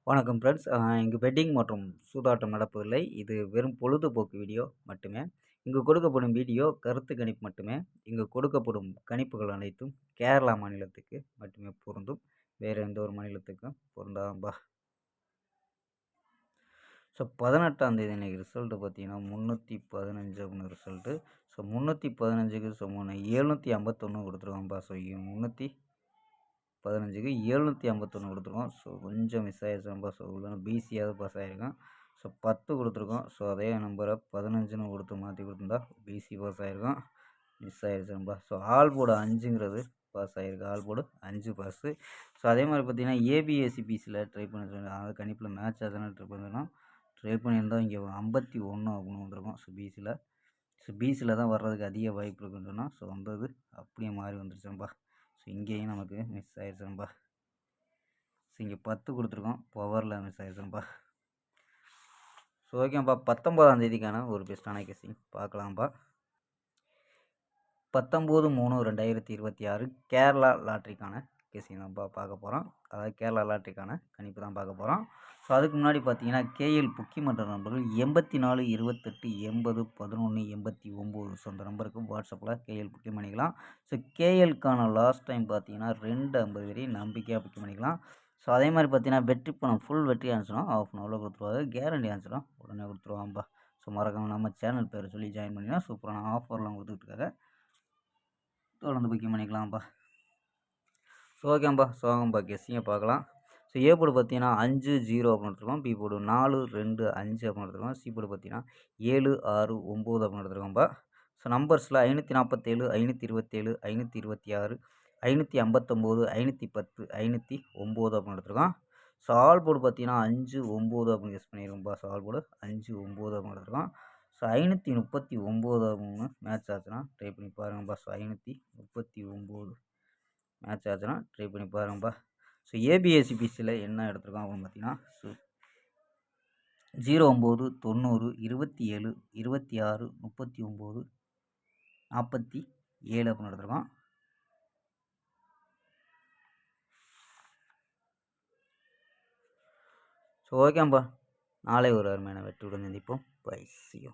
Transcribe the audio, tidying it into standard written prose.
வணக்கம் ஃப்ரெண்ட்ஸ். இங்கு பெட்டிங் மற்றும் சூதாட்டம் நடப்பதில்லை. இது வெறும் பொழுதுபோக்கு வீடியோ மட்டுமே. இங்கு கொடுக்கப்படும் வீடியோ கருத்து கணிப்பு மட்டுமே. இங்கு கொடுக்கப்படும் கணிப்புகள் அனைத்தும் கேரளா மாநிலத்துக்கு மட்டுமே பொருந்தும். வேறு எந்த ஒரு மாநிலத்துக்கும் பொருந்தாம்பா. ஸோ 18ஆம் தேதி இன்றைக்கி ரிசல்ட்டு பார்த்தீங்கன்னா 315 அப்படின்னு ரிசல்ட்டு. ஸோ 315க்கு 751 கொடுத்துருக்காங்கப்பா. ஸோ 315க்கு 751 கொடுத்துருக்கோம். ஸோ கொஞ்சம் மிஸ் ஆகிடுச்சுப்பா. ஸோ இல்லைன்னா பிசியாவது பாஸ் ஆகிருக்கேன். ஸோ 10 கொடுத்துருக்கோம். ஸோ அதே நம்பரை 15ன்னு கொடுத்து மாற்றி கொடுத்துருந்தா பிசி பாஸ் ஆகிருக்கோம். மிஸ் ஆகிடுச்சுப்பா. ஸோ ஆல் போர்டு 5ங்கிறது பாஸ் ஆகிருக்கு. All board 5 pass. ஸோ அதே மாதிரி பார்த்தீங்கன்னா ஏபிஎஸ்சிபிசியில் ட்ரை பண்ணிருக்கேன். அதாவது கணிப்பில் மேட்ச் ஆகுதுன்னு ட்ரை பண்ணிருந்தோம். ட்ரை பண்ணியிருந்தோம். இங்கே 51 அப்படின்னு வந்திருக்கோம். ஸோ பிசியில் தான் வர்றதுக்கு அதிக வாய்ப்பு இருக்குன்னு சொன்னால் ஸோ வந்தது அப்படியே மாறி வந்துருச்சுப்பா. ஸோ இங்கேயும் நமக்கு மிஸ் ஆகிடுச்சுப்பா. ஸோ இங்கே 10 கொடுத்துருக்கோம். பவரில் மிஸ் ஆகிடுச்சுப்பா. ஸோ ஓகேப்பா. 19ஆம் தேதிக்கான ஒரு பெஸ்ட்டான கெஸ்ஸிங் பார்க்கலாம்ப்பா. 19/3/2026 கேரளா லாட்ரிக்கான கெஸ்ஸிங் தான்ப்பா பார்க்க போகிறோம். அதாவது கேரளா லாட்ரிக்கான கணிப்பு தான் பார்க்க போகிறோம். ஸோ அதுக்கு முன்னாடி பார்த்தீங்கன்னா கேஎல் புக்கி மன்ற நம்பர்கள் 84 28 80 11 89. ஸோ அந்த நம்பருக்கு வாட்ஸ்அப்பில் கேஎல் புக்கிங் பண்ணிக்கலாம். ஸோ கேஎல்க்கான லாஸ்ட் டைம் பார்த்தீங்கன்னா 250 வரையும் நம்பிக்கையாக புக்கிங் பண்ணிக்கலாம். ஸோ அதே மாதிரி பார்த்தீங்கன்னா வெற்றி பணம் ஃபுல் வெற்றி ஆனிச்சுன்னா ஆஃப் அன் ஹவரில் கொடுத்துருவாங்க. கேரண்டி ஆனிச்சுன்னா உடனே கொடுத்துருவாங்கப்பா. ஸோ மறக்காமல் நம்ம சேனல் பேரை சொல்லி ஜாயின் பண்ணிங்கன்னா சூப்பரான ஆஃபர்லாம் கொடுத்துட்ருக்காங்க. தொடர்ந்து புக்கிங் பண்ணிக்கலாம்ப்பா. ஸோ ஓகேப்பா கெஸ்ஸிங்கை பார்க்கலாம். ஸோ ஏ போர்டு பார்த்தீங்கன்னா 5 0 அப்படின்னு எடுத்துருக்கோம். பி போர்டு 4 2 5 அப்படின்னு எடுத்துருக்கோம். சி போர்டு பார்த்தீங்கன்னா 7 6 9 அப்படின்னு எடுத்துருக்கோம்ப்பா. ஸோ நம்பர்ஸில் 547 527 526 559 510 509 அப்படின்னு எடுத்துருக்கோம். ஸோ ஆல் போர்டு பார்த்தீங்கன்னா 5 9 அப்படின்னு கெஸ் பண்ணியிருக்கோம்ப்பா. ஸோ ஆல் போர்டு 5 9 அப்படின்னு எடுத்துருக்கோம். ஸோ 539 அப்படின்னு மேட்ச் ஆச்சுன்னா ட்ரை பண்ணி பாருங்கப்பா. ஸோ 539 மேட்ச் ஆச்சுன்னா ட்ரை பண்ணி பாருங்கப்பா. ஸோ ஏபிஎஸ்சிபிசியில் என்ன எடுத்துருக்கோம் அப்படின்னு பார்த்தீங்கன்னா 09 90 27 26 39 47 அப்படின்னு எடுத்துருக்கோம். ஸோ ஓகேப்பா. நாளை ஒரு அருமையான வெற்றியுடன் சந்திப்போம். பை. C you.